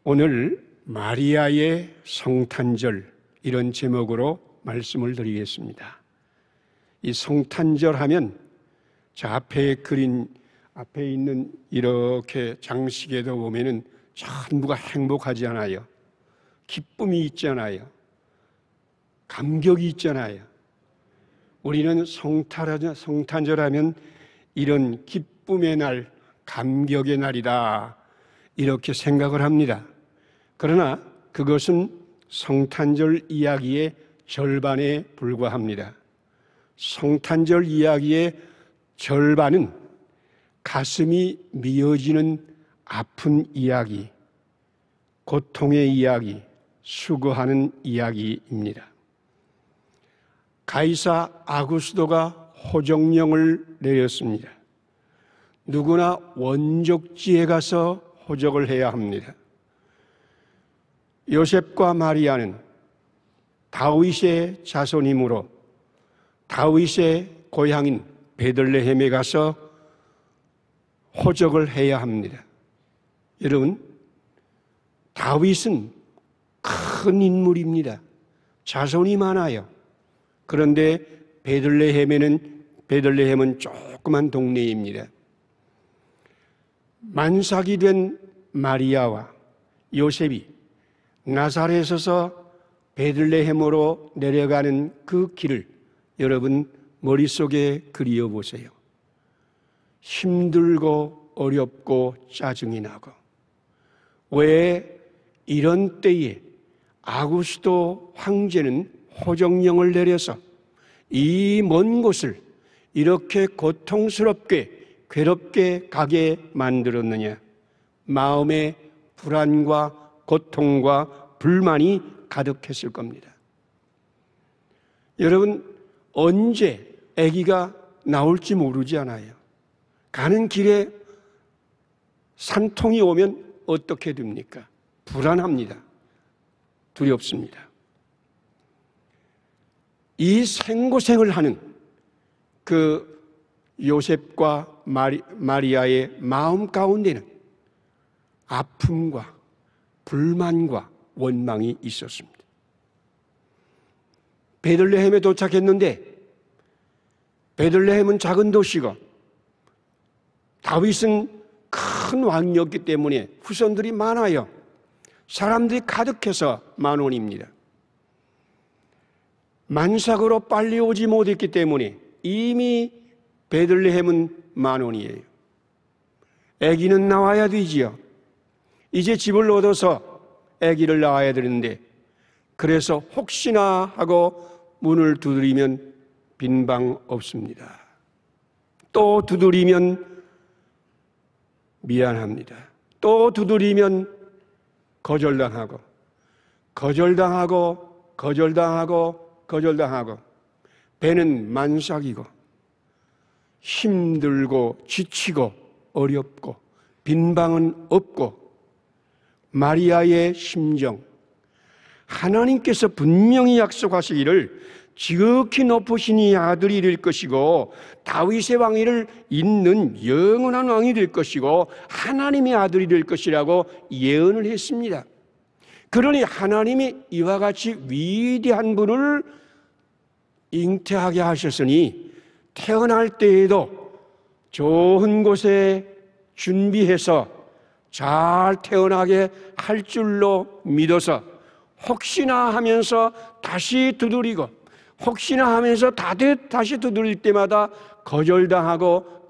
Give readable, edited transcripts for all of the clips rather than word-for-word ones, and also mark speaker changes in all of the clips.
Speaker 1: 오늘 마리아의 성탄절, 이런 제목으로 말씀을 드리겠습니다. 이 성탄절 하면 저 앞에 있는 이렇게 장식에도 보면은 전부가 행복하지 않아요. 기쁨이 있잖아요. 감격이 있잖아요. 우리는 성탄절 하면 이런 기쁨의 날, 감격의 날이다, 이렇게 생각을 합니다. 그러나 그것은 성탄절 이야기의 절반에 불과합니다. 성탄절 이야기의 절반은 가슴이 미어지는 아픈 이야기, 고통의 이야기, 수고하는 이야기입니다. 가이사 아구스도가 호적령을 내렸습니다. 누구나 원족지에 가서 호적을 해야 합니다. 요셉과 마리아는 다윗의 자손이므로 다윗의 고향인 베들레헴에 가서 호적을 해야 합니다. 여러분, 다윗은 큰 인물입니다. 자손이 많아요. 그런데 베들레헴은 조그만 동네입니다. 만삭이 된 마리아와 요셉이 나사렛에서 베들레헴으로 내려가는 그 길을 여러분 머릿속에 그리워 보세요. 힘들고 어렵고 짜증이 나고, 왜 이런 때에 아구스도 황제는 호적령을 내려서 이 먼 곳을 이렇게 고통스럽게 괴롭게 가게 만들었느냐? 마음에 불안과 고통과 불만이 가득했을 겁니다. 여러분, 언제 아기가 나올지 모르지 않아요. 가는 길에 산통이 오면 어떻게 됩니까? 불안합니다. 두렵습니다. 이 생고생을 하는 그 요셉과 마리아의 마음 가운데는 아픔과 불만과 원망이 있었습니다. 베들레헴에 도착했는데, 베들레헴은 작은 도시고 다윗은 큰 왕이었기 때문에 후손들이 많아요. 사람들이 가득해서 만원입니다. 만삭으로 빨리 오지 못했기 때문에 이미 베들레헴은 만원이에요. 아기는 나와야 되지요. 이제 집을 얻어서 아기를 낳아야 되는데, 그래서 혹시나 하고 문을 두드리면 빈 방 없습니다. 또 두드리면 미안합니다. 또 두드리면 거절당하고 배는 만삭이고 힘들고 지치고 어렵고 빈 방은 없고, 마리아의 심정, 하나님께서 분명히 약속하시기를 지극히 높으신 이 아들이 될 것이고 다윗의 왕위를 잇는 영원한 왕이 될 것이고 하나님의 아들이 될 것이라고 예언을 했습니다. 그러니 하나님이 이와 같이 위대한 분을 잉태하게 하셨으니 태어날 때에도 좋은 곳에 준비해서 잘 태어나게 할 줄로 믿어서 혹시나 하면서 다시 두드리고 혹시나 하면서 다시 두드릴 때마다 거절당하고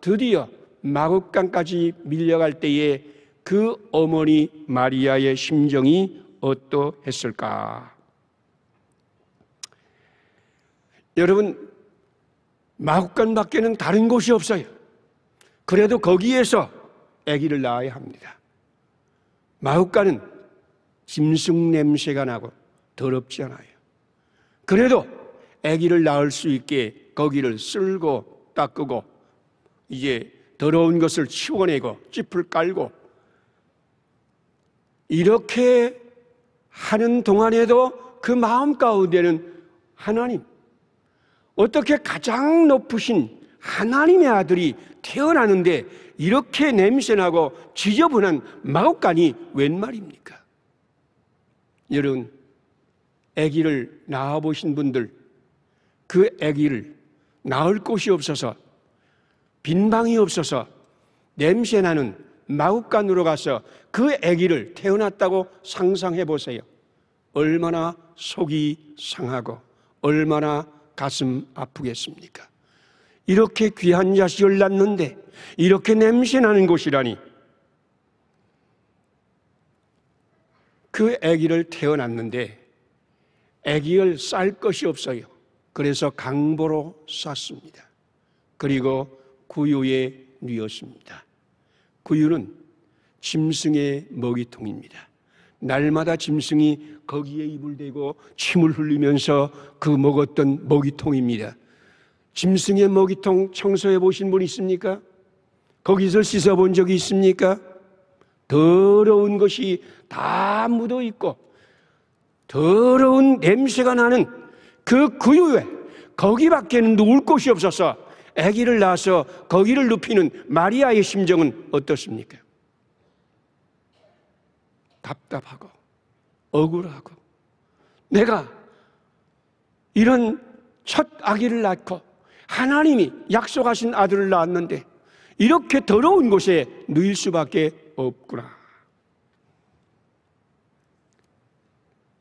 Speaker 1: 드디어 마국간까지 밀려갈 때에 그 어머니 마리아의 심정이 어떠했을까? 여러분, 마국간밖에는 다른 곳이 없어요. 그래도 거기에서 아기를 낳아야 합니다. 마국간은 짐승 냄새가 나고 더럽지 않아요. 그래도 아기를 낳을 수 있게 거기를 쓸고 닦고 이제 더러운 것을 치워내고 짚을 깔고 이렇게 하는 동안에도 그 마음 가운데는 하나님, 어떻게 가장 높으신 하나님의 아들이 태어나는데 이렇게 냄새나고 지저분한 마구간이 웬 말입니까? 여러분, 아기를 낳아보신 분들, 그 아기를 낳을 곳이 없어서, 빈방이 없어서 냄새나는 마구간으로 가서 그 아기를 태어났다고 상상해 보세요. 얼마나 속이 상하고 얼마나 가슴 아프겠습니까? 이렇게 귀한 자식을 낳는데 이렇게 냄새나는 곳이라니. 그 아기를 태어났는데 아기를 쌀 것이 없어요. 그래서 강보로 쌌습니다. 그리고 구유에 뉘었습니다. 구유는 짐승의 먹이통입니다. 날마다 짐승이 거기에 입을 대고 침을 흘리면서 그 먹었던 먹이통입니다. 짐승의 먹이통 청소해 보신 분 있습니까? 거기서 씻어 본 적이 있습니까? 더러운 것이 다 묻어 있고 더러운 냄새가 나는 그 구유에 거기밖에는 누울 곳이 없어서 아기를 낳아서 거기를 눕히는 마리아의 심정은 어떻습니까? 답답하고 억울하고, 내가 이런 첫 아기를 낳고 하나님이 약속하신 아들을 낳았는데 이렇게 더러운 곳에 누일 수밖에 없구나.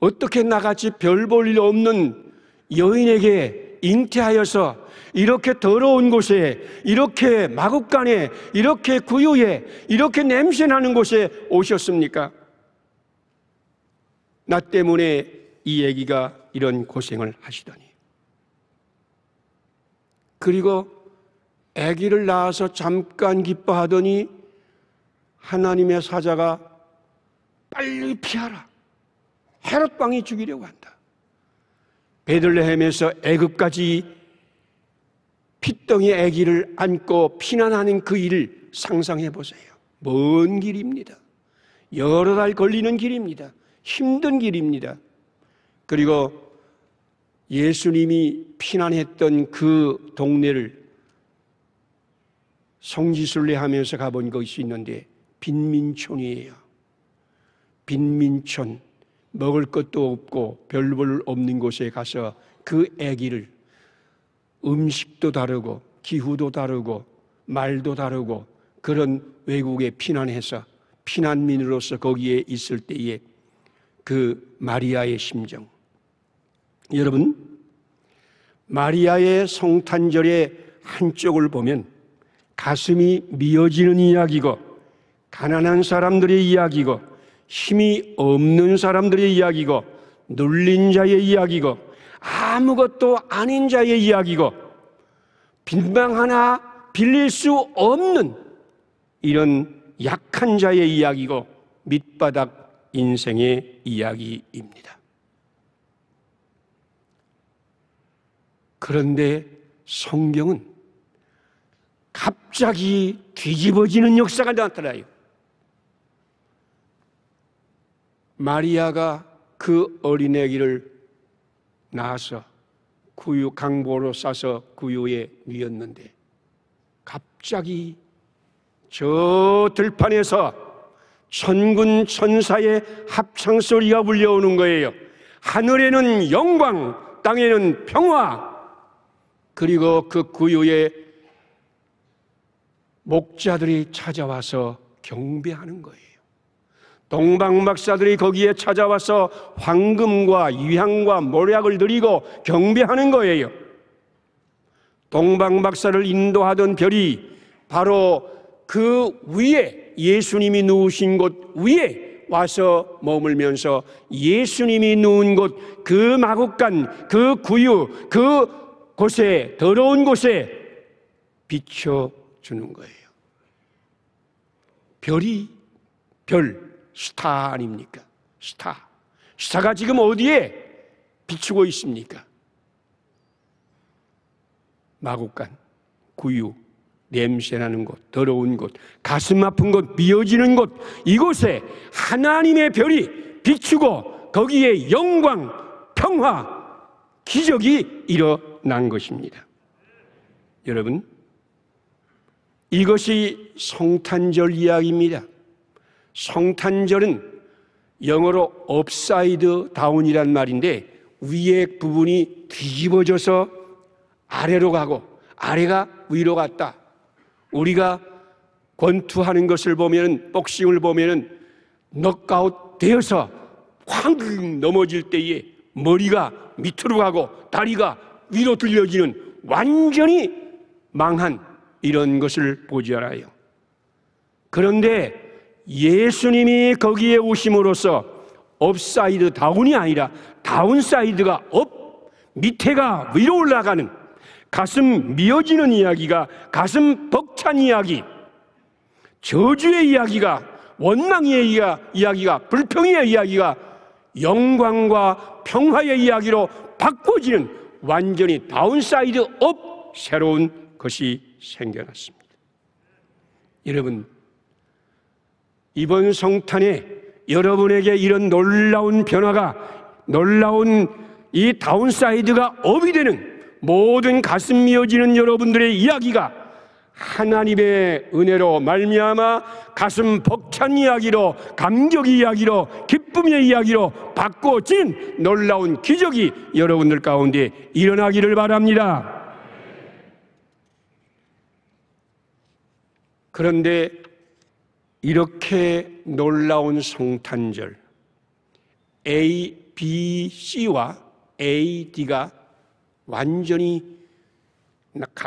Speaker 1: 어떻게 나같이 별 볼 일 없는 여인에게 잉태하여서 이렇게 더러운 곳에, 이렇게 마구간에, 이렇게 구유에, 이렇게 냄새나는 곳에 오셨습니까? 나 때문에 이 아기가 이런 고생을 하시더니. 그리고 아기를 낳아서 잠깐 기뻐하더니 하나님의 사자가 빨리 피하라, 헤롯 왕이 죽이려고 한다. 베들레헴에서 애굽까지 핏덩이 아기를 안고 피난하는 그 일을 상상해 보세요. 먼 길입니다. 여러 달 걸리는 길입니다. 힘든 길입니다. 그리고 예수님이 피난했던 그 동네를 성지순례 하면서 가본 것이 있는데 빈민촌이에요. 빈민촌, 먹을 것도 없고 별 볼 없는 곳에 가서 그 아기를, 음식도 다르고 기후도 다르고 말도 다르고 그런 외국에 피난해서 피난민으로서 거기에 있을 때에 그 마리아의 심정. 여러분, 마리아의 성탄절의 한쪽을 보면 가슴이 미어지는 이야기고, 가난한 사람들의 이야기고, 힘이 없는 사람들의 이야기고, 눌린 자의 이야기고, 아무것도 아닌 자의 이야기고, 빈방 하나 빌릴 수 없는 이런 약한 자의 이야기고, 밑바닥 인생의 이야기입니다. 그런데 성경은 갑자기 뒤집어지는 역사가 나타나요. 마리아가 그 어린애기를 낳아서 구유 강보로 싸서 구유에 뉘었는데 갑자기 저 들판에서 천군 천사의 합창 소리가 울려오는 거예요. 하늘에는 영광, 땅에는 평화. 그리고 그 구유에 목자들이 찾아와서 경배하는 거예요. 동방박사들이 거기에 찾아와서 황금과 유향과 모략을 드리고 경배하는 거예요. 동방박사를 인도하던 별이 바로 그 위에, 예수님이 누우신 곳 위에 와서 머물면서 예수님이 누운 곳, 그 마구간, 그 구유, 그 곳에, 더러운 곳에 비춰주는 거예요. 별이, 별, 스타 아닙니까? 스타. 스타가 지금 어디에 비추고 있습니까? 마구간, 구유, 냄새나는 곳, 더러운 곳, 가슴 아픈 곳, 미어지는 곳, 이곳에 하나님의 별이 비추고 거기에 영광, 평화, 기적이 일어난 것입니다. 여러분, 이것이 성탄절 이야기입니다. 성탄절은 영어로 업사이드 다운이란 말인데 위에 부분이 뒤집어져서 아래로 가고 아래가 위로 갔다. 우리가 권투하는 것을 보면, 복싱을 보면 넉아웃 되어서 확 넘어질 때에 머리가 밑으로 가고 다리가 위로 들려지는 완전히 망한 이런 것을 보지 않아요. 그런데 예수님이 거기에 오심으로써 업사이드 다운이 아니라 다운사이드가 업, 밑에가 위로 올라가는, 가슴 미어지는 이야기가, 가슴 벅찬 이야기, 저주의 이야기가, 원망의 이야기가, 불평의 이야기가 영광과 평화의 이야기로 바꿔지는 완전히 다운사이드 업, 새로운 것이 생겨났습니다. 여러분, 이번 성탄에 여러분에게 이런 놀라운 변화가, 놀라운 이 다운사이드가 업이 되는 모든 가슴 미어지는 여러분들의 이야기가 하나님의 은혜로 말미암아 가슴 벅찬 이야기로, 감격 이야기로, 기쁨의 이야기로 바꿔진 놀라운 기적이 여러분들 가운데 일어나기를 바랍니다. 그런데 이렇게 놀라운 성탄절, A, B, C와 A, D가 완전히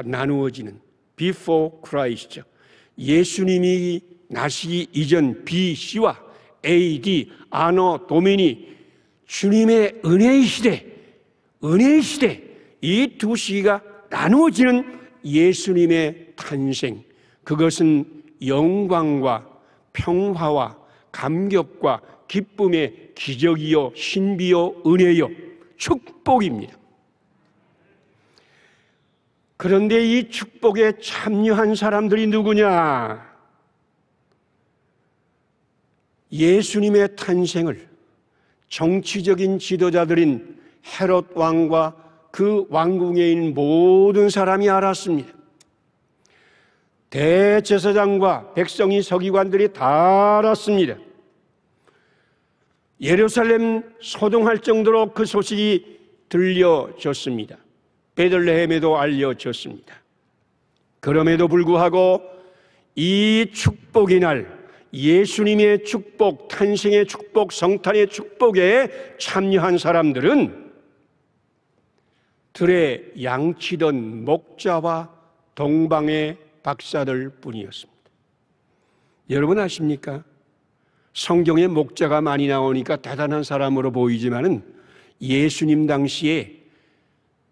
Speaker 1: 나누어지는 Before Christ, 예수님이 나시기 이전 B, C와 A, D, 아노, 도미니, 주님의 은혜의 시대, 이 두 시기가 나누어지는 예수님의 탄생, 그것은 영광과 평화와 감격과 기쁨의 기적이요, 신비요, 은혜요, 축복입니다. 그런데 이 축복에 참여한 사람들이 누구냐? 예수님의 탄생을 정치적인 지도자들인 헤롯 왕과 그 왕궁에 있는 모든 사람이 알았습니다. 대제사장과 백성이, 서기관들이 다 알았습니다. 예루살렘 소동할 정도로 그 소식이 들려졌습니다. 베들레헴에도 알려졌습니다. 그럼에도 불구하고 이 축복의 날, 예수님의 축복, 탄생의 축복, 성탄의 축복에 참여한 사람들은 들에 양치던 목자와 동방의 박사들 뿐이었습니다. 여러분 아십니까? 성경에 목자가 많이 나오니까 대단한 사람으로 보이지만은 예수님 당시에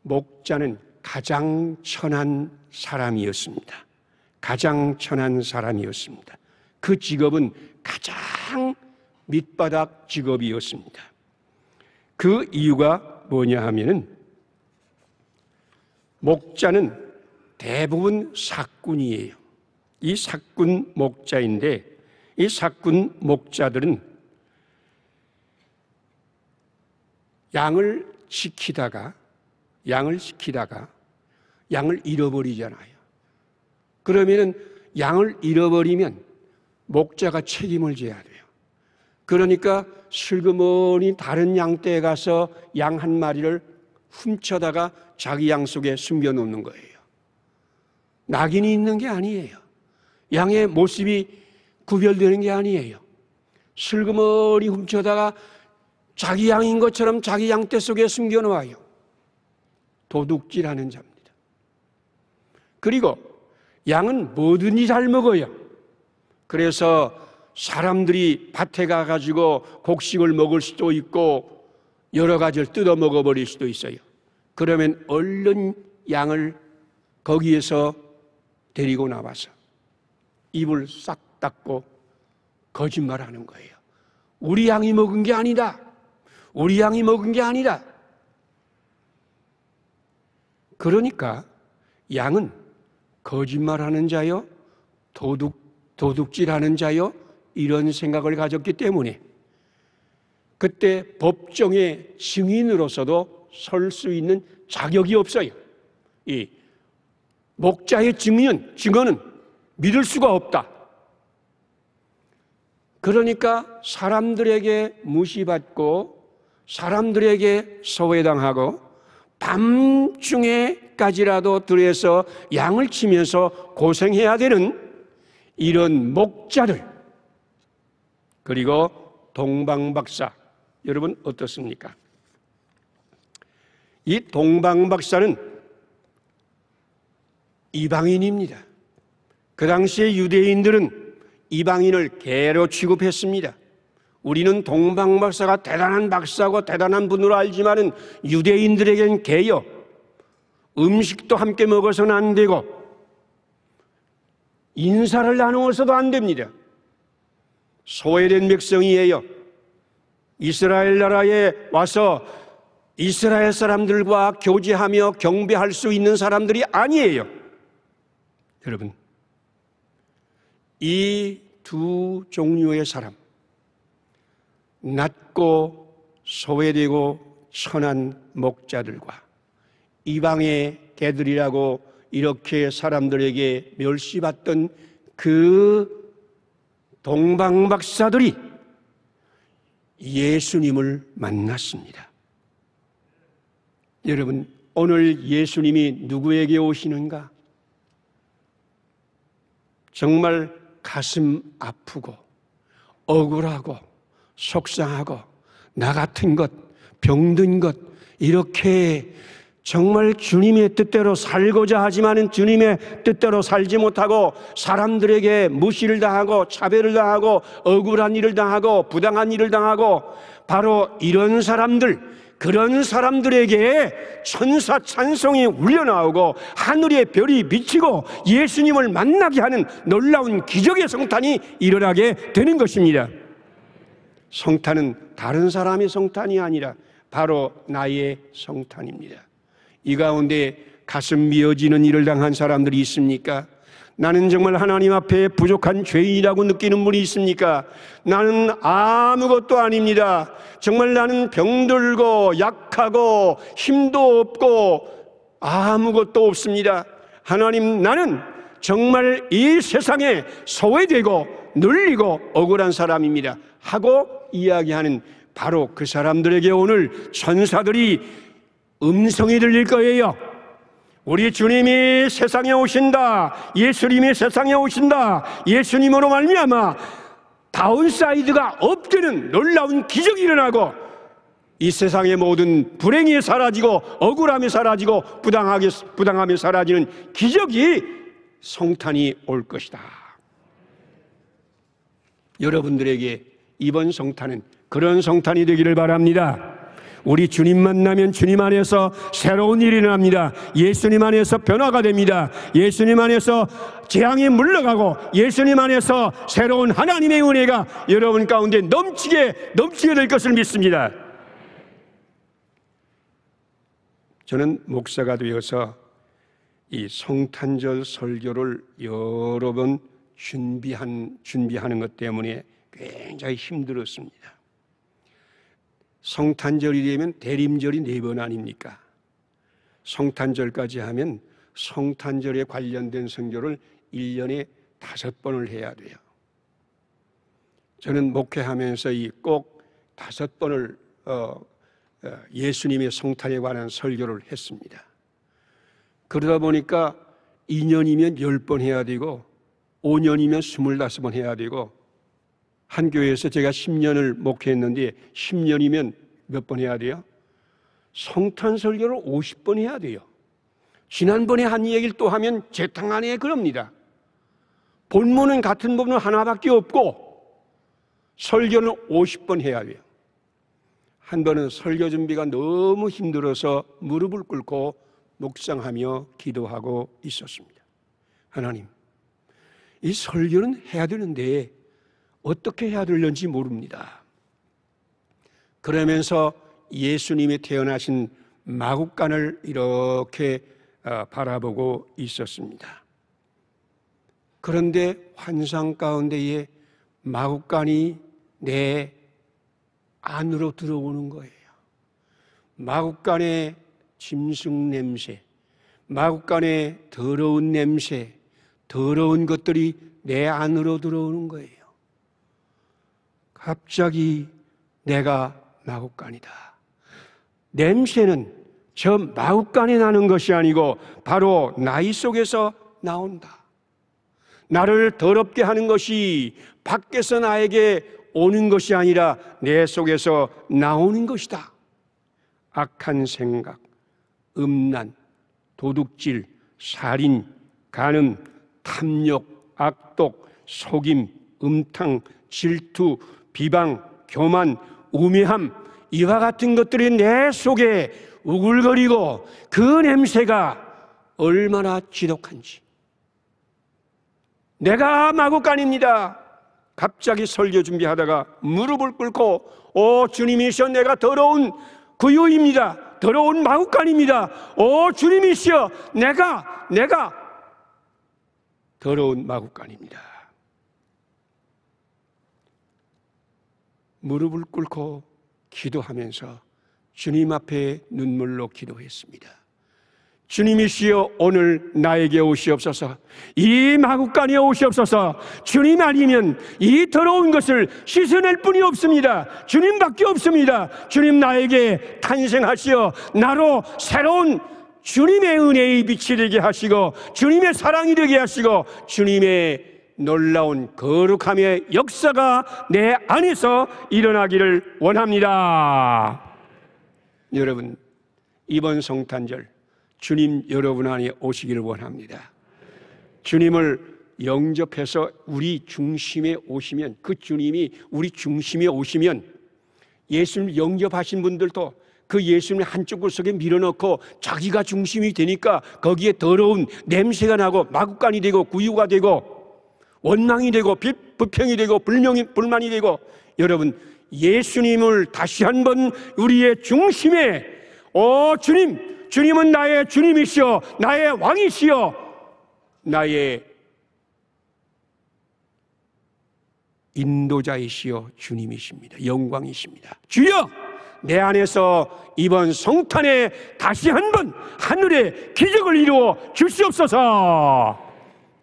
Speaker 1: 목자는 가장 천한 사람이었습니다. 가장 천한 사람이었습니다. 그 직업은 가장 밑바닥 직업이었습니다. 그 이유가 뭐냐 하면은 목자는 대부분 사꾼이에요. 이 사꾼 목자인데 이 사꾼 목자들은 양을 지키다가 양을 잃어버리잖아요. 그러면은 양을 잃어버리면 목자가 책임을 져야 돼요. 그러니까 슬그머니 다른 양떼에 가서 양 한 마리를 훔쳐다가 자기 양 속에 숨겨놓는 거예요. 낙인이 있는 게 아니에요. 양의 모습이 구별되는 게 아니에요. 슬그머니 훔쳐다가 자기 양인 것처럼 자기 양떼 속에 숨겨놓아요. 도둑질하는 자입니다. 그리고 양은 뭐든지 잘 먹어요. 그래서 사람들이 밭에 가가지고 곡식을 먹을 수도 있고 여러 가지를 뜯어 먹어버릴 수도 있어요. 그러면 얼른 양을 거기에서 데리고 나와서 입을 싹 닦고 거짓말하는 거예요. 우리 양이 먹은 게 아니다. 우리 양이 먹은 게 아니다. 그러니까 양은 거짓말하는 자요, 도둑질하는 자요, 이런 생각을 가졌기 때문에 그때 법정의 증인으로서도 설 수 있는 자격이 없어요. 이 목자의 증언은 믿을 수가 없다. 그러니까 사람들에게 무시받고 사람들에게 소외당하고 밤중에까지라도 들에서 양을 치면서 고생해야 되는 이런 목자들, 그리고 동방박사, 여러분 어떻습니까? 이 동방박사는 이방인입니다. 그 당시에 유대인들은 이방인을 개로 취급했습니다. 우리는 동방박사가 대단한 박사고 대단한 분으로 알지만은 유대인들에게는 개요. 음식도 함께 먹어서는 안 되고 인사를 나누어서도 안 됩니다. 소외된 백성이에요. 이스라엘 나라에 와서 이스라엘 사람들과 교제하며 경배할 수 있는 사람들이 아니에요. 여러분, 이 두 종류의 사람, 낮고 소외되고 천한 목자들과 이방의 개들이라고 이렇게 사람들에게 멸시받던 그 동방박사들이 예수님을 만났습니다. 여러분, 오늘 예수님이 누구에게 오시는가? 정말 가슴 아프고 억울하고 속상하고 나 같은 것, 병든 것, 이렇게 정말 주님의 뜻대로 살고자 하지만은 주님의 뜻대로 살지 못하고 사람들에게 무시를 당하고 차별을 당하고 억울한 일을 당하고 부당한 일을 당하고 바로 이런 사람들, 그런 사람들에게 천사 찬송이 울려나오고 하늘의 별이 비치고 예수님을 만나게 하는 놀라운 기적의 성탄이 일어나게 되는 것입니다. 성탄은 다른 사람의 성탄이 아니라 바로 나의 성탄입니다. 이 가운데 가슴 미어지는 일을 당한 사람들이 있습니까? 나는 정말 하나님 앞에 부족한 죄인이라고 느끼는 분이 있습니까? 나는 아무것도 아닙니다. 정말 나는 병들고 약하고 힘도 없고 아무것도 없습니다. 하나님, 나는 정말 이 세상에 소외되고 눌리고 억울한 사람입니다 하고 이야기하는 바로 그 사람들에게 오늘 천사들이 음성이 들릴 거예요. 우리 주님이 세상에 오신다. 예수님이 세상에 오신다. 예수님으로 말미암아 다운사이드가 없게는 놀라운 기적이 일어나고 이 세상의 모든 불행이 사라지고 억울함이 사라지고 부당함이 사라지는 기적이 성탄이 올 것이다. 여러분들에게 이번 성탄은 그런 성탄이 되기를 바랍니다. 우리 주님 만나면 주님 안에서 새로운 일이 일어납니다. 예수님 안에서 변화가 됩니다. 예수님 안에서 재앙이 물러가고 예수님 안에서 새로운 하나님의 은혜가 여러분 가운데 넘치게 될 것을 믿습니다. 저는 목사가 되어서 이 성탄절 설교를 여러 번 준비하는 것 때문에 굉장히 힘들었습니다. 성탄절이 되면 대림절이 4번 아닙니까? 성탄절까지 하면 성탄절에 관련된 설교를 1년에 5번을 해야 돼요. 저는 목회하면서 꼭 5번을 예수님의 성탄에 관한 설교를 했습니다. 그러다 보니까 2년이면 10번 해야 되고 5년이면 25번 해야 되고 한 교회에서 제가 10년을 목회했는데 10년이면 몇 번 해야 돼요? 성탄 설교를 50번 해야 돼요. 지난번에 한 얘기를 또 하면 재탕 안에 그럽니다. 본문은 같은 본문 하나밖에 없고 설교는 50번 해야 돼요. 한 번은 설교 준비가 너무 힘들어서 무릎을 꿇고 묵상하며 기도하고 있었습니다. 하나님, 이 설교는 해야 되는데 어떻게 해야 되는지 모릅니다. 그러면서 예수님이 태어나신 마국간을 이렇게 바라보고 있었습니다. 그런데 환상 가운데에 마국간이 내 안으로 들어오는 거예요. 마국간의 짐승 냄새, 마국간의 더러운 냄새, 더러운 것들이 내 안으로 들어오는 거예요. 갑자기 내가 마구간이다. 냄새는 저 마구간에 나는 것이 아니고 바로 나이 속에서 나온다. 나를 더럽게 하는 것이 밖에서 나에게 오는 것이 아니라 내 속에서 나오는 것이다. 악한 생각, 음란, 도둑질, 살인, 간음, 탐욕, 악독, 속임, 음탕, 질투, 비방, 교만, 우매함, 이와 같은 것들이 내 속에 우글거리고 그 냄새가 얼마나 지독한지. 내가 마구간입니다. 갑자기 설교 준비하다가 무릎을 꿇고 오 주님이시여, 내가 더러운 구유입니다. 더러운 마구간입니다. 오 주님이시여, 내가 더러운 마구간입니다. 무릎을 꿇고 기도하면서 주님 앞에 눈물로 기도했습니다. 주님이시여, 오늘 나에게 오시옵소서. 이 마구간에 오시옵소서. 주님 아니면 이 더러운 것을 씻어낼 분이 없습니다. 주님밖에 없습니다. 주님 나에게 탄생하시어 나로 새로운 주님의 은혜의 빛이 되게 하시고 주님의 사랑이 되게 하시고 주님의 놀라운 거룩함의 역사가 내 안에서 일어나기를 원합니다. 여러분, 이번 성탄절 주님 여러분 안에 오시기를 원합니다. 주님을 영접해서 우리 중심에 오시면, 그 주님이 우리 중심에 오시면, 예수님 영접하신 분들도 그 예수님을 한쪽 구석에 밀어넣고 자기가 중심이 되니까 거기에 더러운 냄새가 나고 마구간이 되고 구유가 되고 원망이 되고 불평이 되고 불만이 되고, 여러분 예수님을 다시 한번 우리의 중심에, 주님은 나의 주님이시여, 나의 왕이시여, 나의 인도자이시여 주님이십니다. 영광이십니다. 주여, 내 안에서 이번 성탄에 다시 한번 하늘의 기적을 이루어 주시옵소서.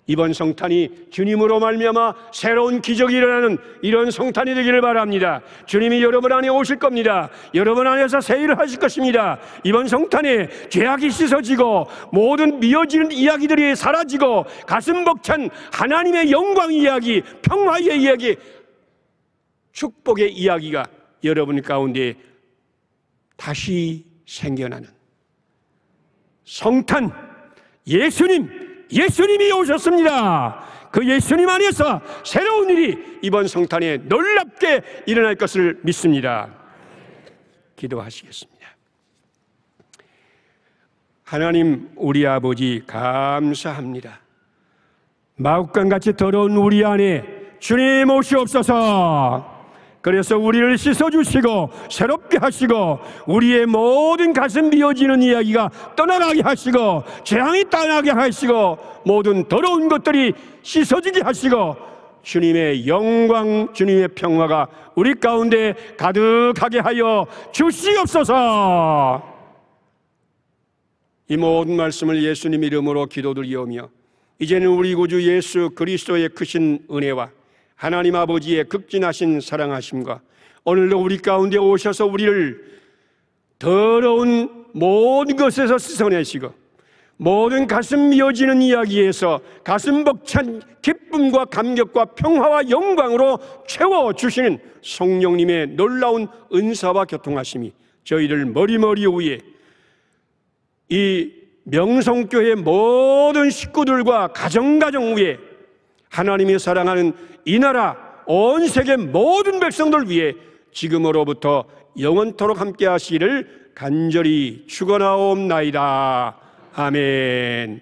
Speaker 1: 이번 성탄이 주님으로 말미암아 새로운 기적이 일어나는 이런 성탄이 되기를 바랍니다. 주님이 여러분 안에 오실 겁니다. 여러분 안에서 새 일을 하실 것입니다. 이번 성탄에 죄악이 씻어지고 모든 미어지는 이야기들이 사라지고 가슴 벅찬 하나님의 영광 이야기, 평화의 이야기, 축복의 이야기가 여러분 가운데 다시 생겨나는 성탄, 예수님이 오셨습니다. 그 예수님 안에서 새로운 일이 이번 성탄에 놀랍게 일어날 것을 믿습니다. 기도하시겠습니다. 하나님, 우리 아버지 감사합니다. 마구간같이 더러운 우리 안에 주님 오시옵소서. 그래서 우리를 씻어주시고 새롭게 하시고 우리의 모든 가슴 비어지는 이야기가 떠나가게 하시고 재앙이 떠나게 하시고 모든 더러운 것들이 씻어지게 하시고 주님의 영광, 주님의 평화가 우리 가운데 가득하게 하여 주시옵소서. 이 모든 말씀을 예수님 이름으로 기도드리오며, 이제는 우리 구주 예수 그리스도의 크신 은혜와 하나님 아버지의 극진하신 사랑하심과 오늘도 우리 가운데 오셔서 우리를 더러운 모든 것에서 씻어내시고 모든 가슴 미어지는 이야기에서 가슴 벅찬 기쁨과 감격과 평화와 영광으로 채워주시는 성령님의 놀라운 은사와 교통하심이 저희들 머리머리 위에, 이 명성교회 모든 식구들과 가정 위에, 하나님이 사랑하는 이 나라 온 세계 모든 백성들 위해 지금으로부터 영원토록 함께 하시기를 간절히 축원하옵나이다. 아멘.